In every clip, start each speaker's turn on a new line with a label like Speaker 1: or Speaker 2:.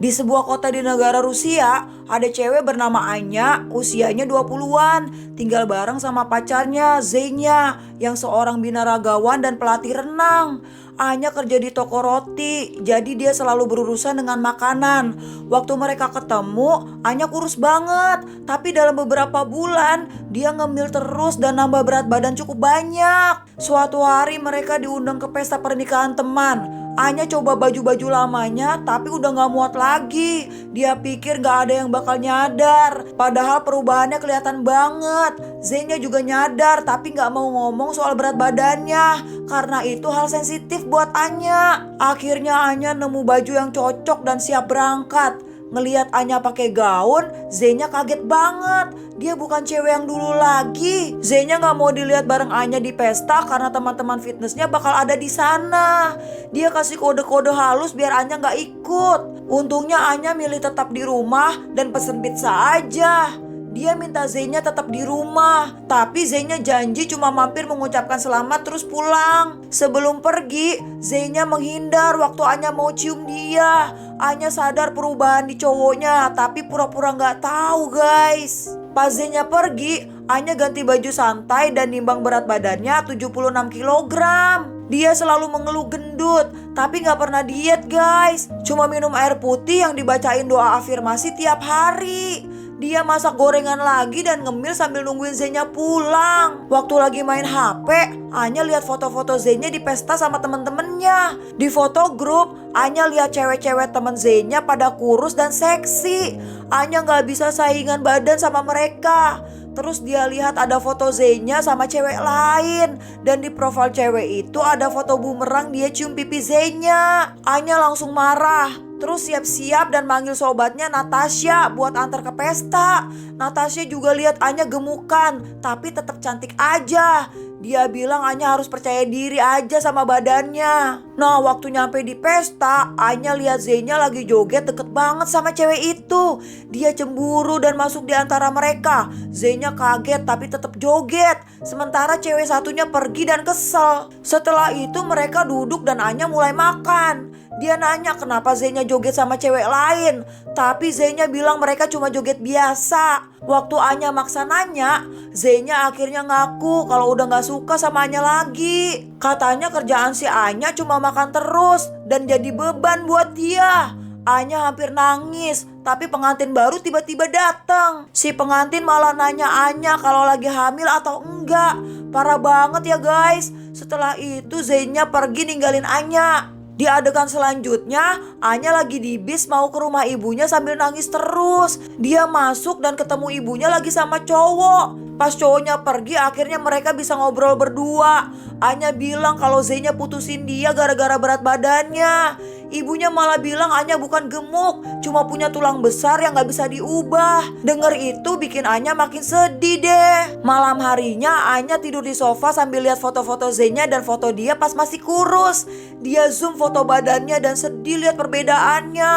Speaker 1: Di sebuah kota di negara Rusia, ada cewek bernama Anya, usianya 20-an, tinggal bareng sama pacarnya, Zenya, yang seorang binaragawan dan pelatih renang. Anya kerja di toko roti, jadi dia selalu berurusan dengan makanan. Waktu mereka ketemu, Anya kurus banget, tapi dalam beberapa bulan, dia ngemil terus dan nambah berat badan cukup banyak. Suatu hari mereka diundang ke pesta pernikahan teman. Anya coba baju-baju lamanya tapi udah gak muat lagi. Dia pikir gak ada yang bakal nyadar, padahal perubahannya kelihatan banget. Zenya juga nyadar tapi gak mau ngomong soal berat badannya, karena itu hal sensitif buat Anya. Akhirnya Anya nemu baju yang cocok dan siap berangkat. Ngelihat Anya pakai gaun, Zenya kaget banget. Dia bukan cewek yang dulu lagi. Zenya gak mau dilihat bareng Anya di pesta karena teman-teman fitnessnya bakal ada di sana. Dia kasih kode-kode halus biar Anya gak ikut. Untungnya Anya milih tetap di rumah dan pesen pizza aja. Dia minta Zenya tetap di rumah, tapi Zenya janji cuma mampir mengucapkan selamat terus pulang. Sebelum pergi, Zenya menghindar waktu Anya mau cium dia. Anya sadar perubahan di cowoknya, tapi pura-pura gak tahu guys. Pas Zenya pergi, Anya ganti baju santai dan nimbang berat badannya 76 kilogram. Dia selalu mengeluh gendut, tapi gak pernah diet guys. Cuma minum air putih yang dibacain doa afirmasi tiap hari. Dia masak gorengan lagi dan ngemil sambil nungguin Zenya pulang. Waktu lagi main HP, Anya lihat foto-foto Zenya di pesta sama temen-temennya. Di foto grup, Anya lihat cewek-cewek temen Zenya pada kurus dan seksi. Anya gak bisa saingan badan sama mereka. Terus dia lihat ada foto Zenya sama cewek lain. Dan di profil cewek itu ada foto bumerang dia cium pipi Zenya. Anya langsung marah. Terus siap-siap dan manggil sobatnya Natasha buat antar ke pesta. Natasha juga lihat Anya gemukan, tapi tetap cantik aja. Dia bilang Anya harus percaya diri aja sama badannya. Nah, waktu nyampe di pesta, Anya lihat Zenya lagi joget deket banget sama cewek itu. Dia cemburu dan masuk di antara mereka. Zenya kaget tapi tetap joget. Sementara cewek satunya pergi dan kesel. Setelah itu mereka duduk dan Anya mulai makan. Dia nanya kenapa Zenya joget sama cewek lain, tapi Zenya bilang mereka cuma joget biasa. Waktu Anya maksa nanya, Zenya akhirnya ngaku kalau udah gak suka sama Anya lagi. Katanya kerjaan si Anya cuma makan terus dan jadi beban buat dia. Anya hampir nangis, tapi pengantin baru tiba-tiba datang. Si pengantin malah nanya Anya kalau lagi hamil atau enggak. Parah banget ya guys. Setelah itu Zenya pergi ninggalin Anya. Di adegan selanjutnya, Anya lagi di bis mau ke rumah ibunya sambil nangis terus. Dia masuk dan ketemu ibunya lagi sama cowok. Pas cowoknya pergi, akhirnya mereka bisa ngobrol berdua. Anya bilang kalau Zenya putusin dia gara-gara berat badannya. Ibunya malah bilang Anya bukan gemuk, cuma punya tulang besar yang gak bisa diubah. Dengar itu bikin Anya makin sedih deh. Malam harinya Anya tidur di sofa sambil lihat foto-foto Zenya dan foto dia pas masih kurus. Dia zoom foto badannya dan sedih lihat perbedaannya.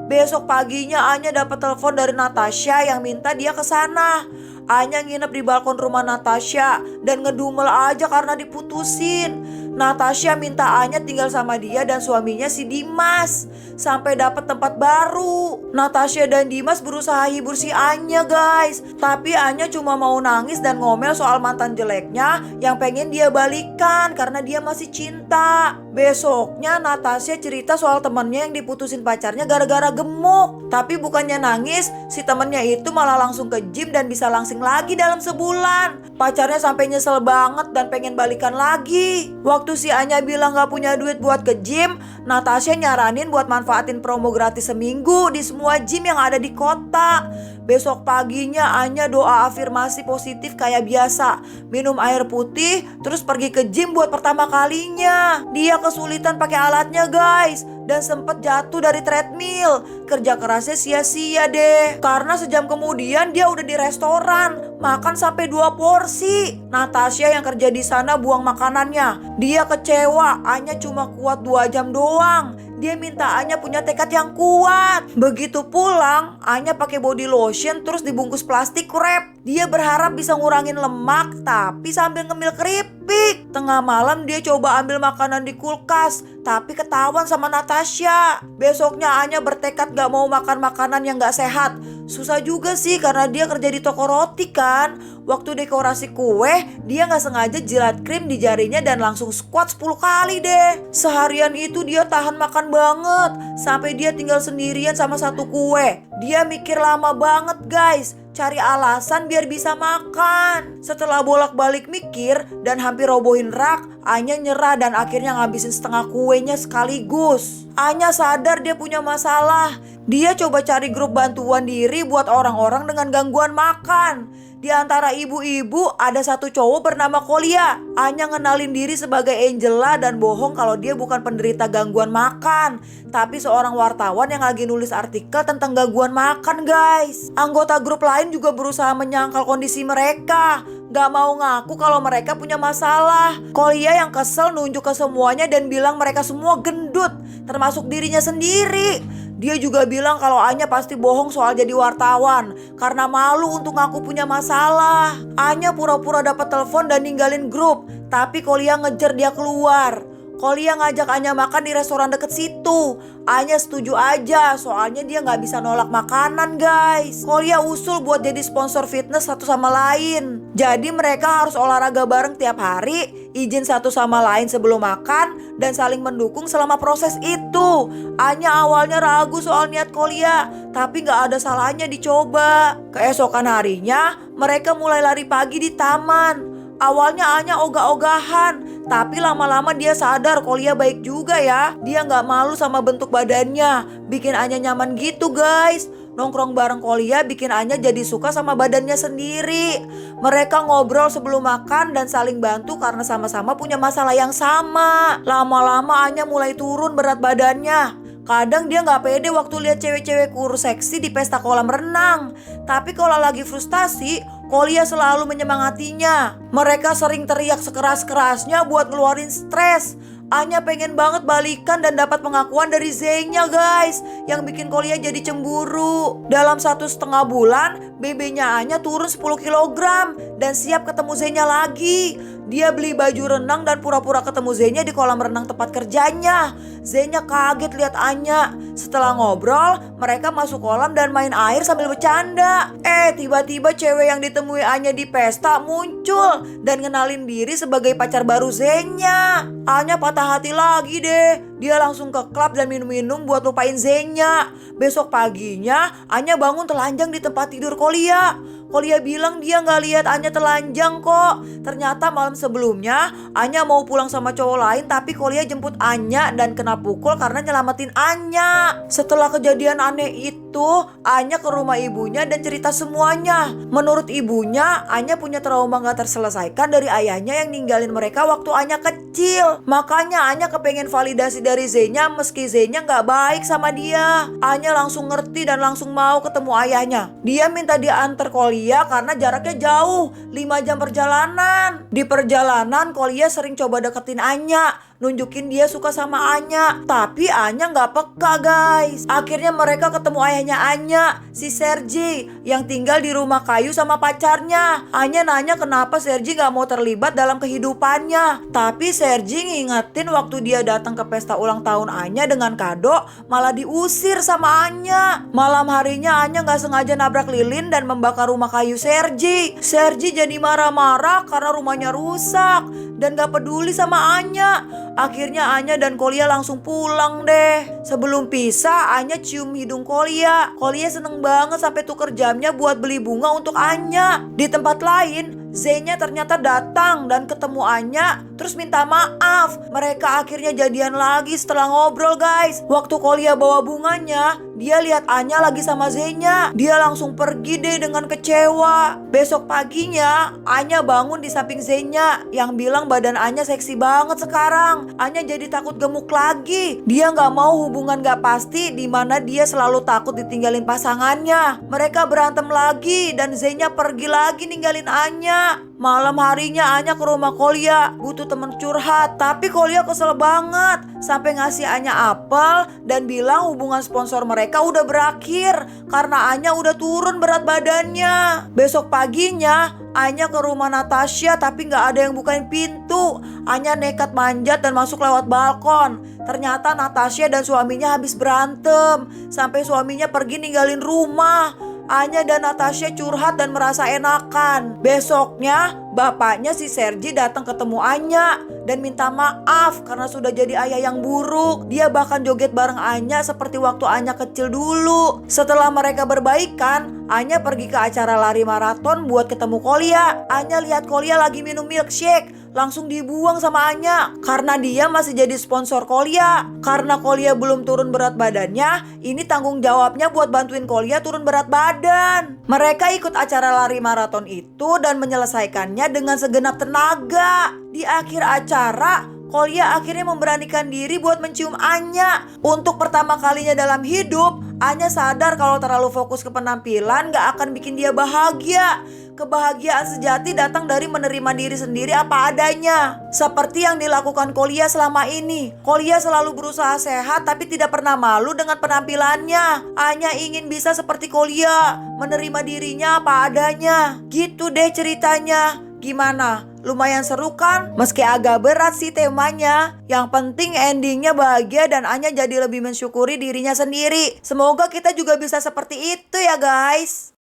Speaker 1: Besok paginya Anya dapat telepon dari Natasha yang minta dia ke sana. Anya nginep di balkon rumah Natasha dan ngedumel aja karena diputusin. Natasha minta Anya tinggal sama dia dan suaminya si Dimas sampai dapat tempat baru. Natasha dan Dimas berusaha hibur si Anya guys, tapi Anya cuma mau nangis dan ngomel soal mantan jeleknya yang pengen dia balikan karena dia masih cinta. Besoknya Natasha cerita soal temannya yang diputusin pacarnya gara-gara gemuk. Tapi bukannya nangis, si temannya itu malah langsung ke gym dan bisa langsing lagi dalam sebulan. Pacarnya sampai nyesel banget dan pengen balikan lagi. Waktu si Anya bilang gak punya duit buat ke gym, Natasha nyaranin buat manfaatin promo gratis seminggu di semua gym yang ada di kota. Besok paginya Anya doa afirmasi positif kayak biasa. Minum air putih, terus pergi ke gym buat pertama kalinya. Dia kesulitan pakai alatnya guys, dan sempet jatuh dari treadmill. Kerja kerasnya sia-sia deh. Karena sejam kemudian dia udah di restoran, makan sampai 2 porsi. Natasha yang kerja di sana buang makanannya. Dia kecewa, Anya cuma kuat 2 jam doang. Dia minta Anya punya tekad yang kuat. Begitu pulang, Anya pakai body lotion terus dibungkus plastik wrap. Dia berharap bisa ngurangin lemak tapi sambil ngemil keripik. epic. Tengah malam dia coba ambil makanan di kulkas, tapi ketahuan sama Natasha. Besoknya Anya bertekad gak mau makan makanan yang gak sehat. Susah juga sih karena dia kerja di toko roti kan. Waktu dekorasi kue, dia gak sengaja jilat krim di jarinya dan langsung squat 10 kali deh. Seharian itu dia tahan makan banget, sampai dia tinggal sendirian sama satu kue. Dia mikir lama banget guys, cari alasan biar bisa makan. Setelah bolak-balik mikir dan hampir robohin rak, Anya nyerah dan akhirnya ngabisin setengah kuenya sekaligus. Anya sadar dia punya masalah. Dia coba cari grup bantuan diri buat orang-orang dengan gangguan makan. Di antara ibu-ibu ada satu cowok bernama Kolia. Anya ngenalin diri sebagai Angela dan bohong kalau dia bukan penderita gangguan makan, tapi seorang wartawan yang lagi nulis artikel tentang gangguan makan guys. Anggota grup lain juga berusaha menyangkal kondisi mereka, gak mau ngaku kalau mereka punya masalah. Kolia yang kesel nunjuk ke semuanya dan bilang mereka semua gendut, termasuk dirinya sendiri. Dia juga bilang kalau Anya pasti bohong soal jadi wartawan karena malu untuk ngaku punya masalah. Anya pura-pura dapat telepon dan ninggalin grup, tapi Kolia ngejar dia keluar. Kolia ngajak Anya makan di restoran deket situ. Anya setuju aja, soalnya dia gak bisa nolak makanan guys. Kolia usul buat jadi sponsor fitness satu sama lain. Jadi mereka harus olahraga bareng tiap hari, izin satu sama lain sebelum makan, dan saling mendukung selama proses itu. Anya awalnya ragu soal niat Kolia, tapi gak ada salahnya dicoba. Keesokan harinya, mereka mulai lari pagi di taman. Awalnya Anya ogah-ogahan, tapi lama-lama dia sadar Kolia baik juga ya. Dia gak malu sama bentuk badannya, bikin Anya nyaman gitu guys. Nongkrong bareng Kolia bikin Anya jadi suka sama badannya sendiri. Mereka ngobrol sebelum makan dan saling bantu karena sama-sama punya masalah yang sama. Lama-lama Anya mulai turun berat badannya. Kadang dia gak pede waktu lihat cewek-cewek kurus seksi di pesta kolam renang. Tapi kalau lagi frustasi, Kolia selalu menyemangatinya. Mereka sering teriak sekeras-kerasnya buat ngeluarin stres. Anya pengen banget balikan dan dapat pengakuan dari Zenya guys, yang bikin Kolia jadi cemburu. Dalam 1,5 bulan, BB-nya Anya turun 10 kilogram dan siap ketemu Zenya lagi. Dia beli baju renang dan pura-pura ketemu Zenya di kolam renang tempat kerjanya. Zenya kaget lihat Anya. Setelah ngobrol, mereka masuk kolam dan main air sambil bercanda. Tiba-tiba cewek yang ditemui Anya di pesta muncul dan ngenalin diri sebagai pacar baru Zenya. Anya patah hati lagi deh. Dia langsung ke klub dan minum-minum buat lupain Zenya. Besok paginya, Anya bangun telanjang di tempat tidur Kolia. Kolia bilang dia gak lihat Anya telanjang kok. Ternyata malam sebelumnya Anya mau pulang sama cowok lain, tapi Kolia jemput Anya dan kena pukul karena nyelamatin Anya. Setelah kejadian aneh itu, Anya ke rumah ibunya dan cerita semuanya. Menurut ibunya, Anya punya trauma gak terselesaikan dari ayahnya yang ninggalin mereka waktu Anya kecil. Makanya Anya kepengen validasi dari Zenya meski Zenya gak baik sama dia. Anya langsung ngerti dan langsung mau ketemu ayahnya. Dia minta diantar Kolia karena jaraknya jauh, 5 jam perjalanan. Di perjalanan Kolia sering coba deketin Anya, nunjukin dia suka sama Anya. Tapi Anya gak peka guys. Akhirnya mereka ketemu ayahnya Anya, si Sergi, yang tinggal di rumah kayu sama pacarnya. Anya nanya kenapa Sergi gak mau terlibat dalam kehidupannya. Tapi Sergi ngingetin waktu dia datang ke pesta ulang tahun Anya dengan kado, malah diusir sama Anya. Malam harinya Anya gak sengaja nabrak lilin dan membakar rumah kayu Sergi. Sergi jadi marah-marah karena rumahnya rusak dan gak peduli sama Anya. Akhirnya Anya dan Kolia langsung pulang deh. Sebelum pisah, Anya cium hidung Kolia. Kolia seneng banget sampai tuker jamnya buat beli bunga untuk Anya. Di tempat lain, Zenya ternyata datang dan ketemu Anya, terus minta maaf. Mereka akhirnya jadian lagi setelah ngobrol guys. Waktu Kolia bawa bunganya, dia lihat Anya lagi sama Zenya. Dia langsung pergi deh dengan kecewa. Besok paginya, Anya bangun di samping Zenya yang bilang badan Anya seksi banget sekarang. Anya jadi takut gemuk lagi. Dia gak mau hubungan gak pasti di mana dia selalu takut ditinggalin pasangannya. Mereka berantem lagi dan Zenya pergi lagi ninggalin Anya. Malam harinya Anya ke rumah Kolia, butuh temen curhat. Tapi Kolia kesel banget, sampai ngasih Anya apel dan bilang hubungan sponsor mereka udah berakhir karena Anya udah turun berat badannya. Besok paginya Anya ke rumah Natasha tapi gak ada yang bukain pintu. Anya nekat manjat dan masuk lewat balkon. Ternyata Natasha dan suaminya habis berantem, sampai suaminya pergi ninggalin rumah. Anya dan Natasha curhat dan merasa enakan. Besoknya bapaknya si Sergi datang ketemu Anya dan minta maaf karena sudah jadi ayah yang buruk. Dia bahkan joget bareng Anya seperti waktu Anya kecil dulu. Setelah mereka berbaikan, Anya pergi ke acara lari maraton buat ketemu Kolia. Anya lihat Kolia lagi minum milkshake, langsung dibuang sama Anya karena dia masih jadi sponsor Kolia. Karena Kolia belum turun berat badannya, ini tanggung jawabnya buat bantuin Kolia turun berat badan. Mereka ikut acara lari maraton itu dan menyelesaikannya dengan segenap tenaga. Di akhir acara, Kolia akhirnya memberanikan diri buat mencium Anya. Untuk pertama kalinya dalam hidup, Anya sadar kalau terlalu fokus ke penampilan gak akan bikin dia bahagia. Kebahagiaan sejati datang dari menerima diri sendiri apa adanya. Seperti yang dilakukan Kolia selama ini. Kolia selalu berusaha sehat tapi tidak pernah malu dengan penampilannya. Anya ingin bisa seperti Kolia, menerima dirinya apa adanya. Gitu deh ceritanya. Gimana? Lumayan seru kan? Meski agak berat sih temanya, yang penting endingnya bahagia dan Anya jadi lebih mensyukuri dirinya sendiri. Semoga kita juga bisa seperti itu ya guys.